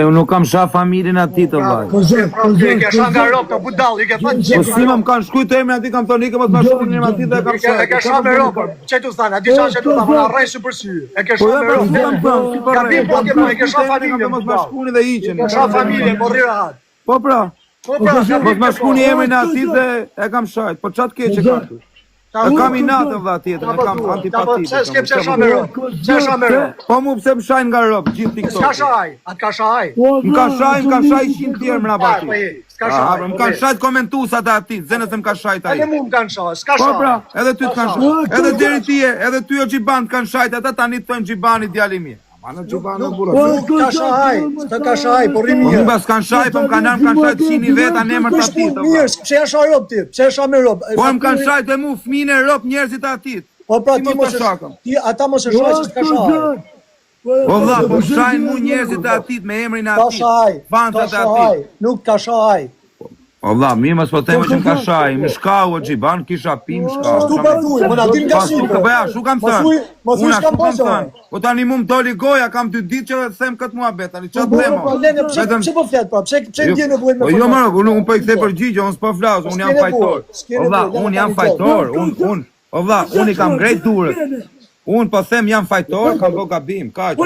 Unë nuk kam shah familjen atij të vllai. I ke shah nga ropë të budall, i ke thënë Po si më kanë shkruajt emrin atij, kam thonë ikë mos ma shkruajnë emrin atij dhe e kam shah. e ke shah me ropë. Çe tu thanë, aty çfarë tu thanë, na rrej për sy. E ke shah me ropë. Gabim po ke e ke shah familjen, mos ma shkruani dhe hiqen. Ke shah familjen, po rri rahat. Po pra. Mos ma shkruani emrin atij dhe e kam shajt. Po çat keq e ka. E kam inatë vlla tjetër, e kam antipati. Çe s'ke pse shah me ropë? Çe shah me ropë? Po mu pse më shajnë nga ropë gjithë TikTok. S'ka shaj, atë ka shaj. Më ka shaj 100 tjerë më nabati. S'ka shaj. Më kanë shajt komentuesat e atij, zënë se më ka shajt ai. Edhe mua më kanë shaj, s'ka Po shaj. pra, edhe ty të kanë shajt. Edhe deri ti, edhe ty o Xhiban kanë shajt, ata tani thonë Xhibani djali mi. Mana Xhibani burrë. Ka shaj, s'ka ka shaj, po rri mirë. Unë bas kanë shaj, po më kanë shajt 100 vet në emër të atij. Mirë, pse ja shaj rob ti? Pse ja shaj me rob? Po më kanë shajt e mu fëmijën e rob njerëzit e atij. Po pra ti mos e ti ata mos e shaj se s'ka shaj. Po vlla, po shajnë mu njerëzit e atij me emrin e Ka atij. shaj. Fansat Ka e atij. shaj, nuk ka shaj. O vlla, mi mos po them që më ka shaj, më shkau o Xhiban, kisha pim shkau. Tu pa thuj, më na dim nga Pasu ka bëja, shu kam thënë. Mos thuj s'kam pasur. Po tani mu më doli goja, kam 2 ditë që them këtë muhabet, tani çfarë them? Pse po flet po? Pse ndjen në vuajt me? Po jo më, unë po i kthe përgjigje, unë s'po flas, unë jam fajtor. O vlla, unë jam fajtor, o vlla, unë i kam grejt durët. Unë po them jam fajtor, kam bë gabim, kaq.